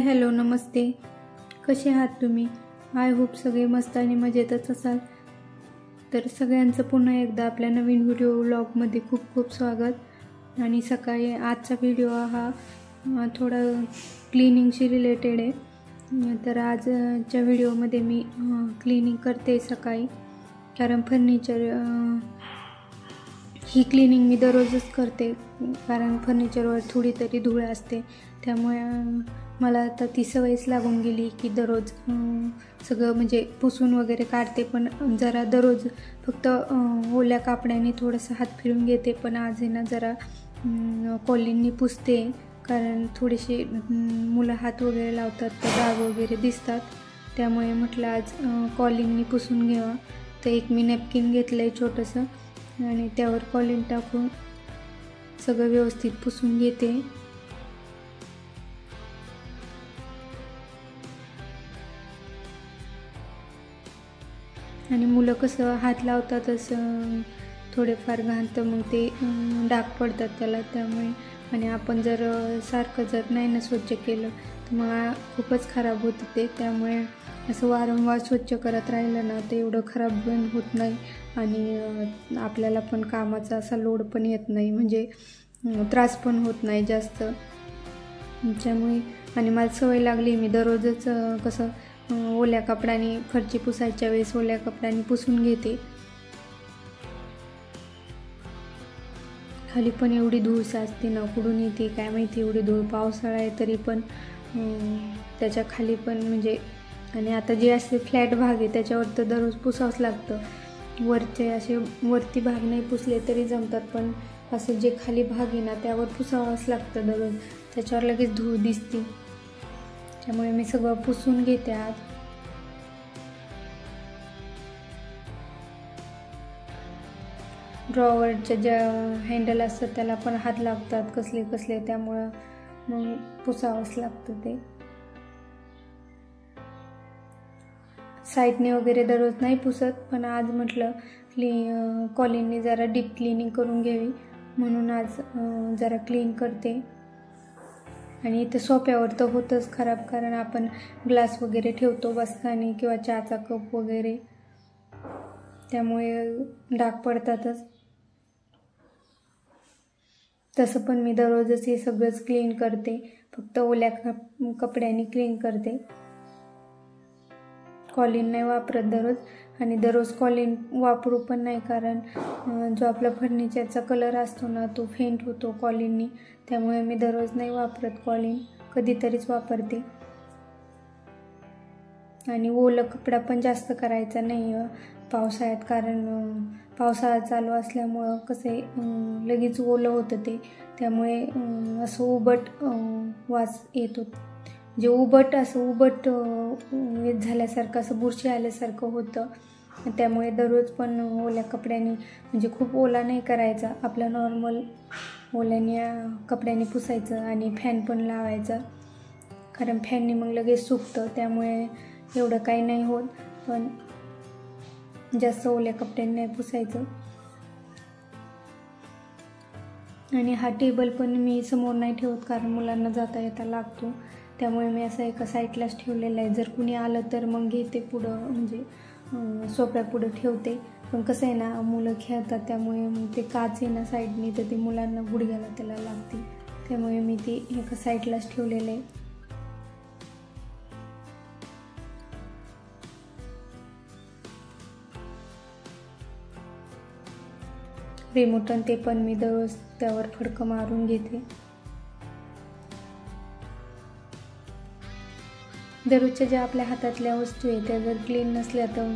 Hello नमस्ते, कसे आहात तुम्ही? आय होप सगळे मस्त आणि मजेतच असाल. तर सगळ्यांचं पुन्हा एकदा आपल्या नवीन व्हिडिओ व्लॉगमध्ये खूप खूप स्वागत. आणि सकाळी आजचा व्हिडिओ हा थोडा क्लिनिंगशी रिलेटेड आहे. तर आजच्या व्हिडिओमध्ये मी क्लिनिंग करते सकाळी, कारण फर्निचर ही क्लिनिंग मी दररोजच करते, कारण फर्निचरवर थोडी तरी धूळ असते. त्यामुळे मला आता ती सवयच लागून गेली की दररोज सगळं म्हणजे पुसून वगैरे काढते, पण जरा दररोज फक्त ओल्या कापड्याने थोडंसं हात फिरून घेते. पण आज आहे ना जरा कॉलिननी पुसते, कारण थोडेसे मुलं हात वगैरे लावतात तर डाग वगैरे दिसतात. त्यामुळे म्हटलं आज कॉलिननी पुसून घ्यावा. तर एक मी नॅपकिन घेतलं आहे छोटंसं आणि त्यावर कॉलिन टाकून सगळं व्यवस्थित पुसून घेते. आणि मुलं कसं हात लावतातच थोडेफार घाण, तर मग ते डाग पडतात त्याला. त्यामुळे आणि आपण जर सारखं जर नाही ना स्वच्छ केलं तर मग खूपच खराब होतं ते. त्यामुळे असं वारंवार स्वच्छ करत राहिलं ना तर एवढं खराब पण होत नाही आणि आपल्याला पण कामाचा असा लोड पण येत नाही, म्हणजे त्रास पण होत नाही जास्त. त्यामुळे आणि मला सवय लागली, मी दररोजच कसं ओल्या कपड्याने फरची पुसायच्या वेळेस ओल्या कपड्याने पुसून घेते. खाली पण एवढी धूळ साचते ना, कुठून येते काय माहिती एवढी धूळ. पावसाळा आहे तरी पण त्याच्या खाली पण म्हणजे, आणि आता जे असे फ्लॅट भाग आहे त्याच्यावर तर दररोज पुसावंच लागतं. वरचे असे वरती भाग नाही पुसले तरी जमतात, पण असं जे खाली भाग आहे ना त्यावर पुसावंच लागतं दररोज, त्याच्यावर लगेच धूळ दिसते. त्यामुळे मी सगळं पुसून घेते आज. ड्रॉवरच्या ज्या हँडल असतात त्याला पण हात लागतात कसले कसले, त्यामुळं मग पुसावंच लागतं ते. साईडने वगैरे दररोज नाही पुसत, पण आज म्हटलं कॉलिनने जरा डीप क्लिनिंग करून घ्यावी म्हणून आज जरा क्लीन करते. आणि इथं सोप्यावर तर होतंच खराब, कारण आपण ग्लास वगैरे ठेवतो बसताना किंवा चहाचा कप वगैरे, त्यामुळे डाग पडतातच. तसं पण मी दररोजच हे सगळंच क्लीन करते, फक्त ओल्या कपड्याने क्लीन करते. कॉलिन नाही वापरत दररोज, आणि दररोज कॉलिन वापरू पण नाही, कारण जो आपला फर्निचरचा कलर असतो ना तो फेंट होतो कॉलिननी. त्यामुळे मी दररोज नाही वापरत कॉलिन, कधीतरीच वापरते. आणि ओलं कपडा पण जास्त करायचा नाही पावसाळ्यात, कारण पावसाळा चालू असल्यामुळं कसं आहे लगेच ओलं होतं ते. त्यामुळे असं उबट वास येतो, जे उबट झाल्यासारखं असं बुरशी आल्यासारखं होतं. त्यामुळे दररोज पण ओल्या कपड्याने, म्हणजे खूप ओला नाही करायचा, आपला नॉर्मल ओल्याने कपड्याने पुसायचं आणि फॅन पण लावायचा, कारण फॅनने मग लगेच सुकतं. त्यामुळे एवढं काही नाही होत, पण जास्त ओल्या कपड्याने नाही पुसायचं. आणि हा टेबल पण मी समोर नाही ठेवत, कारण मुलांना जाता येता लागतो. त्यामुळे मी असं एका साईडलाच ठेवलेलं आहे. जर कुणी आलं तर मग घेते पुढं, म्हणजे सोप्या पुढं ठेवते. पण कसं आहे ना, मुलं खेळतात त्यामुळे मग ते काच आहे ना साईडनी, तर ते मुलांना गुडघ्याला त्याला लागते. त्यामुळे मी ते एका साईडलाच ठेवलेलं आहे. रिमोटन ते पण मी दररोज त्यावर फडकं मारून घेते. दररोजच्या ज्या आपल्या हातातल्या वस्तू आहेत त्या जर क्लीन नसल्या तर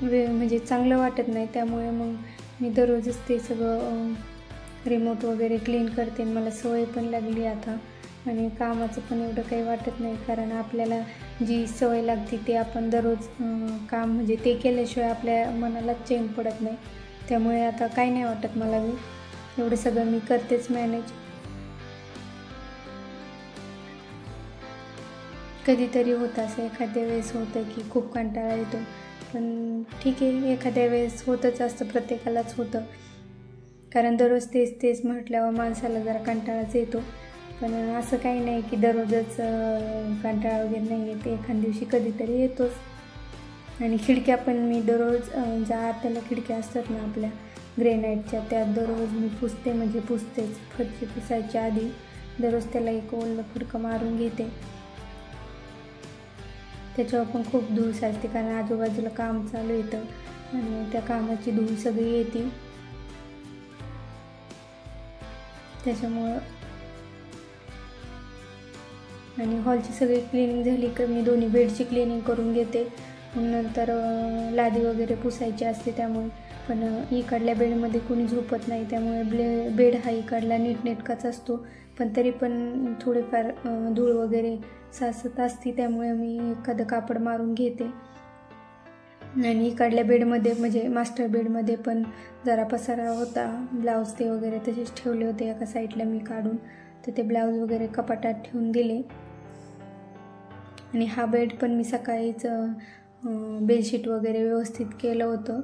म्हणजे चांगलं वाटत नाही. त्यामुळे मग मी दररोजच ते सगळं रिमोट वगैरे क्लीन करते. मला सवय पण लागली आता, आणि कामाचं पण एवढं काही वाटत नाही, कारण आपल्याला जी सवय लागते ते आपण दररोज काम म्हणजे ते केल्याशिवाय आपल्या मनाला चैन पडत नाही. त्यामुळे आता काही नाही वाटत मला, एवढं सगळं मी करतेच मॅनेज. कधीतरी होतं असं, एखाद्या वेळेस होतं की खूप कंटाळा येतो, पण ठीक आहे, एखाद्या वेळेस होतच असतं, प्रत्येकालाच होतं, कारण दररोज तेच म्हटल्यावर माणसाला जरा कंटाळाच येतो. पण असं काही नाही की दररोजच कंटाळा वगैरे नाही येते, एखाद्या दिवशी कधीतरी येतोच. आणि खिडक्या पण मी दररोज ज्या आतल्या खिडक्या असतात ना आपल्या ग्रेनाईटच्या, त्या दररोज मी पुसते, म्हणजे पुसतेच. फरशी पुसायच्या आधी दररोज त्याला एक ओलं फडकं मारून घेते. त्याच्यावर पण खूप धूळ साचते, कारण आजूबाजूला काम चालू येतं आणि त्या कामाची धूळ सगळी येते. त्याच्यामुळं आणि हॉलची सगळी क्लिनिंग झाली की मी दोन्ही बेडची क्लिनिंग करून घेते. मग नंतर लादी वगैरे पुसायची असते, त्यामुळे पण इकडल्या बेडमध्ये कोणी झोपत नाही, त्यामुळे बेड हा इकडला नीटनेटकाच असतो. पण तरी पण थोडेफार धूळ वगैरे साचत असते, त्यामुळे मी एखादं कापड मारून घेते. आणि इकडल्या बेडमध्ये म्हणजे मास्टर बेडमध्ये पण जरा पसारा होता, ब्लाऊज ते वगैरे तसेच ठेवले होते एका साईडला मी काढून, तर ते ब्लाऊज वगैरे कपाटात ठेवून दिले. आणि हा बेड पण मी सकाळीच बेडशीट वगैरे व्यवस्थित केलं होतं.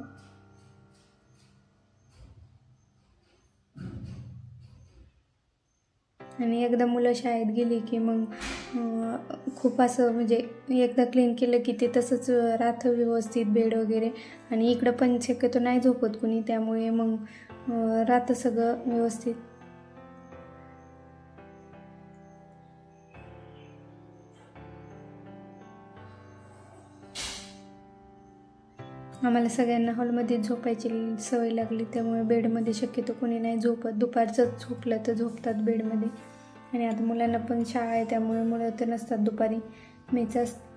आणि एकदा मुलं शाळेत गेली की मग खूप असं म्हणजे एकदा क्लीन केलं की ते तसंच राहतं व्यवस्थित बेड वगैरे. आणि इकडं पण शक्यतो नाही झोपत कुणी, त्यामुळे मग राहतं सगळं व्यवस्थित. आम्हाला सगळ्यांना हॉलमध्ये झोपायची सवय लागली, त्यामुळे बेडमध्ये शक्यतो कोणी नाही झोपत. दुपारचं झोपलं तर झोपतात बेडमध्ये. आणि आता मुलांना पण शाळा आहे, त्यामुळे मुलं तर नसतात दुपारी, मीच असते.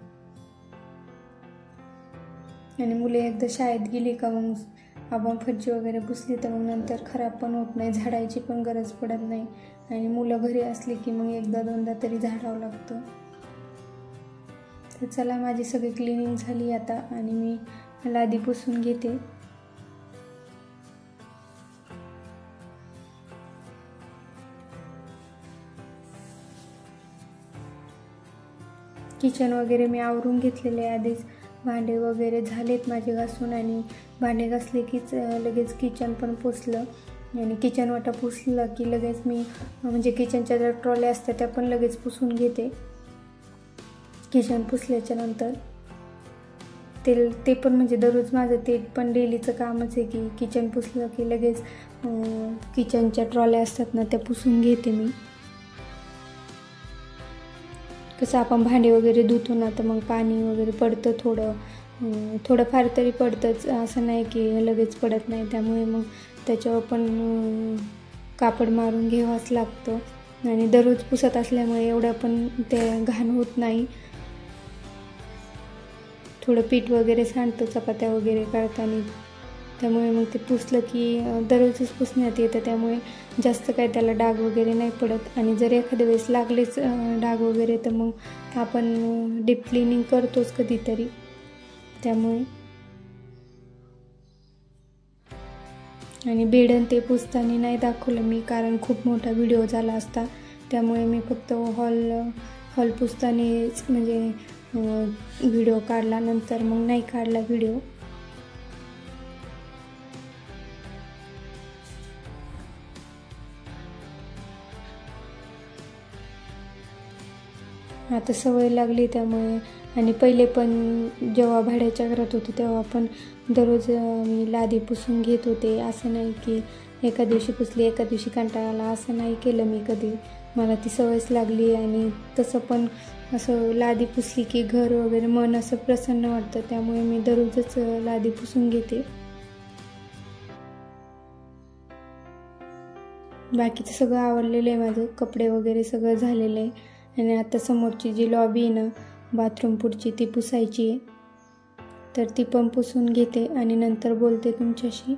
आणि मुले एकदा शाळेत गेली का मग आपण फरशी वगैरे पुसली तर मग नंतर खराब पण होत नाही, झाडायची पण गरज पडत नाही. आणि मुलं घरी असली की मग एकदा दोनदा तरी झाडावं लागतं. तर चला, माझी सगळी क्लिनिंग झाली आता आणि मी लादी पुसून घेते. किचन वगैरे मी आवरून घेतलेले आधीच. भांडे वगैरे झालेत माझे घासून, आणि भांडे घासले कीच लगेच किचन पण पुसलं. आणि किचन वाटा पुसलं की लगेच मी म्हणजे किचनच्या ज्या ट्रॉल्या असतात त्या पण लगेच पुसून घेते किचन पुसल्याच्या नंतर. ते पण म्हणजे दररोज माझं ते पण डेलीचं कामच आहे की किचन पुसलं की लगेच किचनच्या ट्रॉल्या असतात ना त्या पुसून घेते मी. कसं आपण भांडे वगैरे धुतो ना, तर मग पाणी वगैरे पडतं, थोडंफार तरी पडतंच, असं नाही की लगेच पडत नाही. त्यामुळे मग त्याच्यावर पण कापड मारून घ्यावंच लागतं. आणि दररोज पुसत असल्यामुळे एवढं पण ते घाण होत नाही. थोडं पीठ वगैरे सांडतं चपात्या वगैरे काढताना, त्यामुळे मग ते पुसलं की दररोजच पुसण्यात येतं, त्यामुळे जास्त काय त्याला डाग वगैरे नाही पडत. आणि जर एखाद्या वेळेस लागलेच डाग वगैरे तर मग आपण डीप क्लिनिंग करतोच कधीतरी. त्यामुळे आणि बेडन ते पुसताना नाही दाखवलं मी, कारण खूप मोठा व्हिडिओ झाला असता, त्यामुळे मी फक्त हॉल पुसतानाच म्हणजे व्हिडिओ काढला, नंतर मग नाही काढला व्हिडिओ. आता सवय लागली त्यामुळे. आणि पहिले पण जेव्हा भाड्याच्या घरात होते तेव्हा पण दररोज मी लादी पुसून घेत होते. असं नाही की एका दिवशी पुसली एका दिवशी कंटाळा आला, असं नाही केलं मी कधी. मला ती सवयच लागली. आणि तसं पण असं लादी पुसली की घर वगैरे मन असं प्रसन्न वाटतं, त्यामुळे मी दररोजच लादी पुसून घेते. बाकीचं सगळं आवडलेलं आहे माझं, कपडे वगैरे सगळं झालेलं आहे. आणि आता समोरची जी लॉबी आहे ना बाथरूम पुढची, ती पुसायची आहे, तर ती पण पुसून घेते आणि नंतर बोलते तुमच्याशी.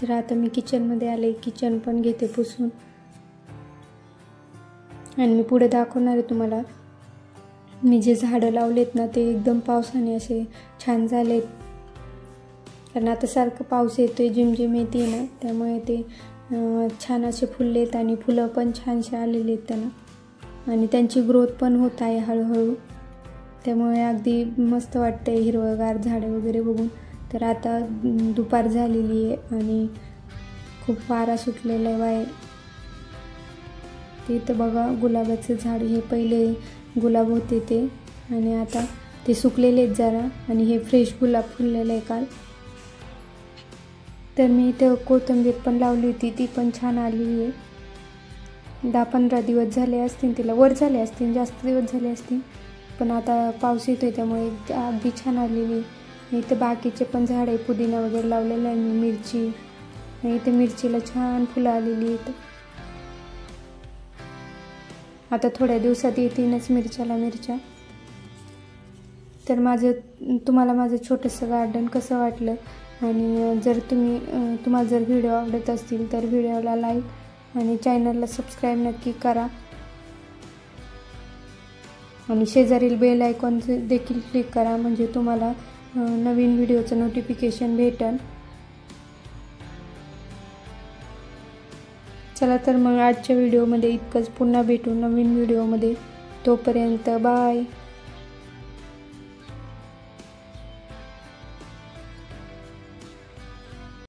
तर आता मी किचनमध्ये आले, किचन पण घेते पुसून आणि मी पुढे दाखवणार आहे तुम्हाला. मी जे झाडं लावलेत ना ते एकदम पावसाने असे छान झालेत, कारण आता सारखं पाऊस येतोय, झिमझिम येते ना, त्यामुळे ते छान असे फुललेत आणि फुलं पण छानसे आलेले आहेत त्यांना आणि त्यांची ग्रोथ पण होत आहे हळूहळू. त्यामुळे अगदी मस्त वाटतंय हिरवंगार झाडं वगैरे बघून. तर आता दुपार झालेली आहे आणि खूप वारा सुटलेला आहे बाहेर. ते इथं बघा गुलाबाचं झाड, हे पहिले गुलाब होते ते आणि आता ते सुकलेले आहेत जरा आणि हे फ्रेश गुलाब फुललेलं आहे काल. तर मी इथं कोथिंबीर पण लावली होती, ती पण छान आलेली आहे. 10-15 दिवस झाले असतील तिला, वर झाले असतील, जास्त दिवस झाले असतील, पण आता पाऊस येतोय त्यामुळे अगदी छान आलेली आहे. इथं बाकीचे पण झाड आहे, पुदिना वगैरे लावलेला आहे मी, मिरची, आणि इथे मिरचीला छान फुलं आलेली आहेत. आता थोड्या दिवसात येतीलच मिरच्या. तर तुम्हाला माझं छोटंसं गार्डन कसं वाटलं, आणि जर तुम्हाला जर व्हिडिओ आवडत असतील तर व्हिडिओला लाईक आणि चॅनलला सबस्क्राईब नक्की करा आणि शेजारील बेल आयकॉन देखील क्लिक करा, म्हणजे तुम्हाला नवीन व्हिडिओचं नोटिफिकेशन भेटेल. चला तर मग आजच्या व्हिडिओमध्ये इतकंच. पुन्हा भेटू नवीन व्हिडिओमध्ये. तोपर्यंत बाय.